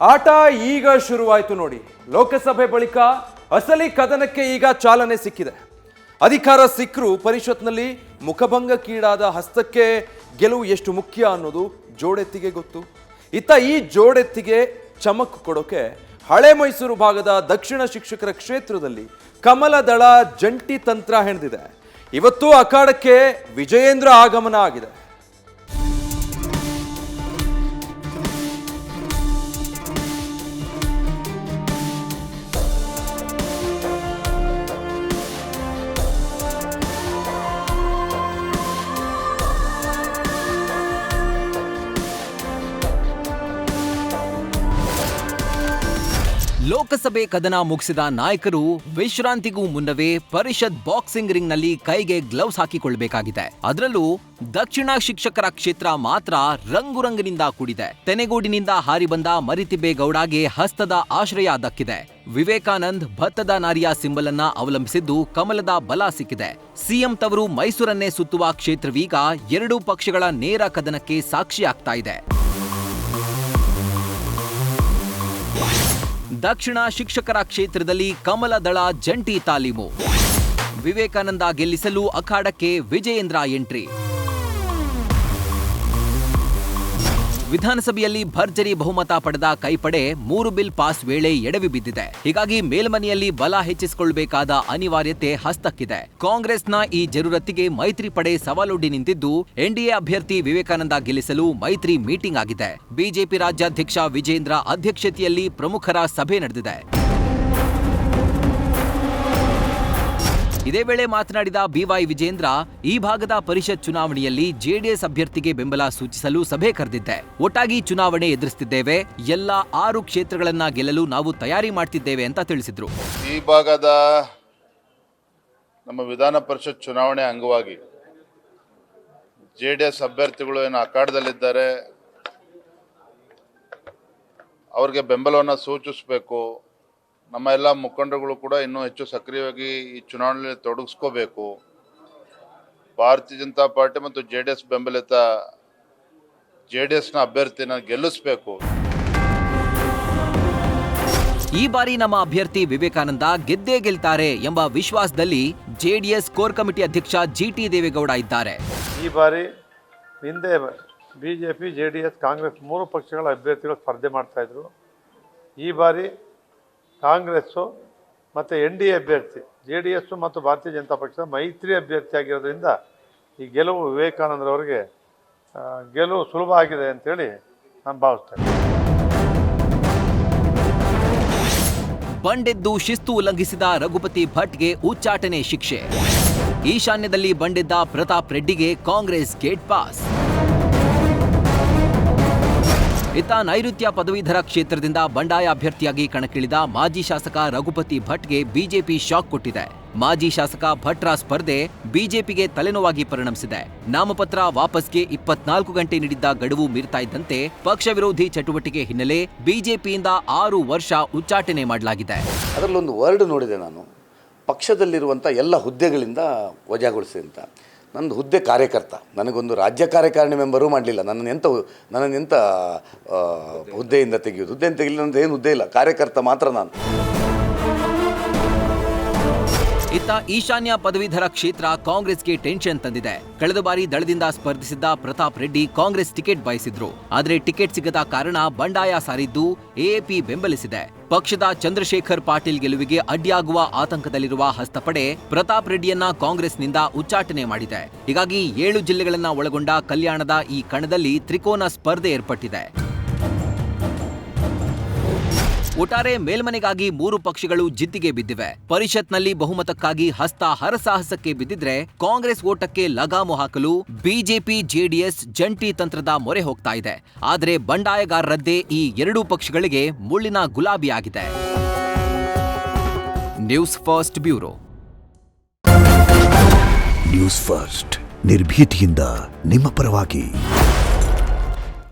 ಆಟ ಈಗ ಶುರುವಾಯಿತು ನೋಡಿ. ಲೋಕಸಭೆ ಬಳಿಕ ಅಸಲಿ ಕದನಕ್ಕೆ ಈಗ ಚಾಲನೆ ಸಿಕ್ಕಿದೆ. ಅಧಿಕಾರ ಸಿಕ್ಕರೂ ಪರಿಷತ್ನಲ್ಲಿ ಮುಖಭಂಗಕ್ಕೀಡಾದ ಹಸ್ತಕ್ಕೆ ಗೆಲುವು ಎಷ್ಟು ಮುಖ್ಯ ಅನ್ನೋದು ಜೋಡೆತ್ತಿಗೆ ಗೊತ್ತು. ಇತ್ತ ಈ ಜೋಡೆತ್ತಿಗೆ ಚಮಕ್ ಕೊಡೋಕೆ ಹಳೆ ಮೈಸೂರು ಭಾಗದ ದಕ್ಷಿಣ ಶಿಕ್ಷಕರ ಕ್ಷೇತ್ರದಲ್ಲಿ ಕಮಲದಳ ಜಂಟಿ ತಂತ್ರ ಹೆಣೆದಿದೆ. ಇವತ್ತು ಅಖಾಡಕ್ಕೆ ವಿಜಯೇಂದ್ರ ಆಗಮನ ಆಗಿದೆ. ಲೋಕಸಭೆ ಕದನ ಮುಗಿಸಿದ ನಾಯಕರು ವಿಶ್ರಾಂತಿಗೂ ಮುನ್ನವೇ ಪರಿಷತ್ ಬಾಕ್ಸಿಂಗ್ ರಿಂಗ್ ನಲ್ಲಿ ಕೈಗೆ ಗ್ಲೌಸ್ ಹಾಕಿಕೊಳ್ಳಬೇಕಾಗಿದೆ. ಅದರಲ್ಲೂ ದಕ್ಷಿಣ ಶಿಕ್ಷಕರ ಕ್ಷೇತ್ರ ಮಾತ್ರ ರಂಗುರಂಗಿನಿಂದ ಕೂಡಿದೆ. ತೆನೆಗೂಡಿನಿಂದ ಹಾರಿ ಬಂದ ಮರಿತಿಬ್ಬೇಗೌಡಗೆ ಹಸ್ತದ ಆಶ್ರಯ ದಕ್ಕಿದೆ. ವಿವೇಕಾನಂದ್ ಭತ್ತದ ನಾರಿಯ ಸಿಂಬಲ್ ಅನ್ನ ಅವಲಂಬಿಸಿದ್ದು ಕಮಲದ ಬಲ ಸಿಕ್ಕಿದೆ. ಸಿಎಂ ತವರು ಮೈಸೂರನ್ನೇ ಸುತ್ತುವ ಕ್ಷೇತ್ರವೀಗ ಎರಡೂ ಪಕ್ಷಗಳ ನೇರ ಕದನಕ್ಕೆ ಸಾಕ್ಷಿಯಾಗ್ತಾ ಇದೆ. ದಕ್ಷಿಣ ಶಿಕ್ಷಕರ ಕ್ಷೇತ್ರದಲ್ಲಿ ಕಮಲದಳ ಜಂಟಿ ತಾಲೀಮು. ವಿವೇಕಾನಂದ ಗೆಲ್ಲಿಸಲು ಅಖಾಡಕ್ಕೆ ವಿಜಯೇಂದ್ರ ಎಂಟ್ರಿ. ವಿಧಾನಸಭೆಯಲ್ಲಿ ಭರ್ಜರಿ ಬಹುಮತ ಪಡೆದ ಕೈಪಡೆ 3 ಬಿಲ್ ಪಾಸ್ ವೇಳೆ ಎಡವಿ ಬಿದ್ದಿದೆ. ಹೀಗಾಗಿ ಮೇಲ್ಮನೆಯಲ್ಲಿ ಬಲ ಹೆಚ್ಚಿಸಿಕೊಳ್ಳಬೇಕಾದ ಅನಿವಾರ್ಯತೆ ಹಸ್ತಕ್ಕಿದೆ. ಕಾಂಗ್ರೆಸ್ನ ಈ ಜರೂರತ್ತಿಗೆ ಮೈತ್ರಿ ಪಡೆ ಸವಾಲೊಡ್ಡಿ ನಿಂತಿದ್ದು ಎನ್ಡಿಎ ಅಭ್ಯರ್ಥಿ ವಿವೇಕಾನಂದ ಗೆಲ್ಲಿಸಲು ಮೈತ್ರಿ ಮೀಟಿಂಗ್ ಆಗಿದೆ. ಬಿಜೆಪಿ ರಾಜ್ಯಾಧ್ಯಕ್ಷ ವಿಜೇಂದ್ರ ಅಧ್ಯಕ್ಷತೆಯಲ್ಲಿ ಪ್ರಮುಖರ ಸಭೆ ನಡೆದಿದೆ. ಇದೇ ವೇಳೆ ಮಾತನಾಡಿದ ಬಿವೈ ವಿಜೇಂದ್ರ, ಈ ಭಾಗದ ಪರಿಷತ್ ಚುನಾವಣೆಯಲ್ಲಿ ಜೆಡಿಎಸ್ ಅಭ್ಯರ್ಥಿಗೆ ಬೆಂಬಲ ಸೂಚಿಸಲು ಸಭೆ ಕರೆದಿದ್ದೆ. ಒಟ್ಟಾಗಿ ಚುನಾವಣೆ ಎದುರಿಸುತ್ತಿದ್ದೇವೆ. ಎಲ್ಲ 6 ಕ್ಷೇತ್ರಗಳನ್ನ ಗೆಲ್ಲಲು ನಾವು ತಯಾರಿ ಮಾಡ್ತಿದ್ದೇವೆ ಅಂತ ತಿಳಿಸಿದ್ರು. ಈ ಭಾಗದ ನಮ್ಮ ವಿಧಾನ ಪರಿಷತ್ ಚುನಾವಣೆ ಅಂಗವಾಗಿ ಜೆಡಿಎಸ್ ಅಭ್ಯರ್ಥಿಗಳು ಏನು ಅಖಾಡದಲ್ಲಿದ್ದಾರೆ, ಅವ್ರಿಗೆ ಬೆಂಬಲವನ್ನು ಸೂಚಿಸಬೇಕು. ನಮ್ಮ ಎಲ್ಲ ಮುಖಂಡರುಗಳು ಕೂಡ ಇನ್ನೂ ಹೆಚ್ಚು ಸಕ್ರಿಯವಾಗಿ ಈ ಚುನಾವಣೆಯಲ್ಲಿ ತೊಡಗಿಸ್ಕೋಬೇಕು. ಭಾರತೀಯ ಜನತಾ ಪಾರ್ಟಿ ಮತ್ತು ಜೆಡಿಎಸ್ ಬೆಂಬಲಿತ ಜೆಡಿಎಸ್ನ ಅಭ್ಯರ್ಥಿನ ಗೆಲ್ಲಿಸಬೇಕು. ಈ ಬಾರಿ ನಮ್ಮ ಅಭ್ಯರ್ಥಿ ವಿವೇಕಾನಂದ ಗೆದ್ದೇ ಗೆಲ್ತಾರೆ ಎಂಬ ವಿಶ್ವಾಸದಲ್ಲಿ ಜೆಡಿಎಸ್ ಕೋರ್ ಕಮಿಟಿ ಅಧ್ಯಕ್ಷ ಜಿಟಿ ದೇವೇಗೌಡ ಇದ್ದಾರೆ. ಈ ಬಾರಿ ಹಿಂದೆ ಬಿಜೆಪಿ, ಜೆಡಿಎಸ್, ಕಾಂಗ್ರೆಸ್ 3 ಪಕ್ಷಗಳ ಅಭ್ಯರ್ಥಿಗಳು ಸ್ಪರ್ಧೆ ಮಾಡ್ತಾ ಇದ್ರು. ಈ ಬಾರಿ ಕಾಂಗ್ರೆಸ್ಸು ಮತ್ತು NDA ಅಭ್ಯರ್ಥಿ JDS ಮತ್ತು ಭಾರತೀಯ ಜನತಾ ಪಕ್ಷದ ಮೈತ್ರಿ ಅಭ್ಯರ್ಥಿ ಆಗಿರೋದ್ರಿಂದ ಈ ಗೆಲುವು ವಿವೇಕಾನಂದರವರಿಗೆ ಗೆಲುವು ಸುಲಭ ಆಗಿದೆ ಅಂತೇಳಿ ನಾನು ಭಾವಿಸ್ತೇನೆ. ಬಂಡೆದ್ದು ಶಿಸ್ತು ಉಲ್ಲಂಘಿಸಿದ ರಘುಪತಿ ಭಟ್ಗೆ ಉಚ್ಚಾಟನೆ ಶಿಕ್ಷೆ. ಈಶಾನ್ಯದಲ್ಲಿ ಬಂಡೆದ್ದ ಪ್ರತಾಪ್ ರೆಡ್ಡಿಗೆ ಕಾಂಗ್ರೆಸ್ ಗೇಟ್ ಪಾಸ್. ಇತ್ತ ನೈಋತ್ಯ ಪದವೀಧರ ಕ್ಷೇತ್ರದಿಂದ ಬಂಡಾಯ ಅಭ್ಯರ್ಥಿಯಾಗಿ ಕಣಕ್ಕಿಳಿದ ಮಾಜಿ ಶಾಸಕ ರಘುಪತಿ ಭಟ್ಗೆ ಬಿಜೆಪಿ ಶಾಕ್ ಕೊಟ್ಟಿದೆ. ಮಾಜಿ ಶಾಸಕ ಭಟ್ರ ಸ್ಪರ್ಧೆ ಬಿಜೆಪಿಗೆ ತಲೆನೋವಾಗಿ ಪರಿಣಮಿಸಿದೆ. ನಾಮಪತ್ರ ವಾಪಸ್ಗೆ 24 ಗಂಟೆ ನೀಡಿದ್ದ ಗಡುವು ಮೀರ್ತಾ ಇದ್ದಂತೆ ಪಕ್ಷ ವಿರೋಧಿ ಚಟುವಟಿಕೆ ಹಿನ್ನೆಲೆ ಬಿಜೆಪಿಯಿಂದ 6 ವರ್ಷ ಉಚ್ಚಾಟನೆ ಮಾಡಲಾಗಿದೆ. ಅದರಲ್ಲೊಂದು ವರ್ಡ್ ನೋಡಿದೆ ನಾನು, ಪಕ್ಷದಲ್ಲಿರುವಂಥ ಎಲ್ಲ ಹುದ್ದೆಗಳಿಂದ ವಜಾಗೊಳಿಸಿ ಅಂತ. ನಂದು ಹುದ್ದೆ ಕಾರ್ಯಕರ್ತ, ನನಗೊಂದು ರಾಜ್ಯ ಕಾರ್ಯಕಾರಿಣಿ ಮೆಂಬರೂ ಮಾಡಲಿಲ್ಲ. ನನ್ನನ್ನೆಂಥ ಹುದ್ದೆಯಿಂದ ತೆಗೆಯೋದು? ಹುದ್ದೆಯಿಂದ ತೆಗಿಲಿಲ್ಲ, ನಂದು ಏನು ಹುದ್ದೆ ಇಲ್ಲ, ಕಾರ್ಯಕರ್ತ ಮಾತ್ರ ನಾನು. ಇತ್ತ ಈಶಾನ್ಯ ಪದವೀಧರ ಕ್ಷೇತ್ರ ಕಾಂಗ್ರೆಸ್ಗೆ ಟೆನ್ಷನ್ ತಂದಿದೆ. ಕಳೆದ ಬಾರಿ ದಳದಿಂದ ಸ್ಪರ್ಧಿಸಿದ್ದ ಪ್ರತಾಪ್ ರೆಡ್ಡಿ ಕಾಂಗ್ರೆಸ್ ಟಿಕೆಟ್ ಬಯಸಿದ್ರು. ಆದರೆ ಟಿಕೆಟ್ ಸಿಗದ ಕಾರಣ ಬಂಡಾಯ ಸಾರಿದ್ದು ಎಎಪಿ ಬೆಂಬಲಿಸಿದೆ. ಪಕ್ಷದ ಚಂದ್ರಶೇಖರ್ ಪಾಟೀಲ್ ಗೆಲುವಿಗೆ ಅಡ್ಡಿಯಾಗುವ ಆತಂಕದಲ್ಲಿರುವ ಹಸ್ತಪಡೆ ಪ್ರತಾಪ್ ರೆಡ್ಡಿಯನ್ನ ಕಾಂಗ್ರೆಸ್ನಿಂದ ಉಚ್ಚಾಟನೆ ಮಾಡಿದೆ. ಹೀಗಾಗಿ 7 ಜಿಲ್ಲೆಗಳನ್ನ ಒಳಗೊಂಡ ಕಲ್ಯಾಣದ ಈ ಕಣದಲ್ಲಿ ತ್ರಿಕೋನ ಸ್ಪರ್ಧೆ ಏರ್ಪಟ್ಟಿದೆ. ಒಟ್ಟಾರೆ ಮೇಲ್ಮನೆಗಾಗಿ 3 ಪಕ್ಷಗಳು ಜಿದ್ದಿಗೆ ಬಿದ್ದಿವೆ. ಪರಿಷತ್ನಲ್ಲಿ ಬಹುಮತಕ್ಕಾಗಿ ಹಸ್ತ ಹರಸಾಹಸಕ್ಕೆ ಬಿದ್ದಿದ್ರೆ ಕಾಂಗ್ರೆಸ್ ಓಟಕ್ಕೆ ಲಗಾಮು ಹಾಕಲು ಬಿಜೆಪಿ ಜೆಡಿಎಸ್ ಜಂಟಿ ತಂತ್ರದ ಮೊರೆ ಹೋಗ್ತಾ ಇದೆ. ಆದರೆ ಬಂಡಾಯಗಾರರದ್ದೇ ಈ 2 ಪಕ್ಷಗಳಿಗೆ ಮುಳ್ಳಿನ ಗುಲಾಬಿಯಾಗಿದೆ. News First bureau. News First ನಿರ್ಭೀತಿಯಿಂದ ನಿಮ್ಮ ಪರವಾಗಿ.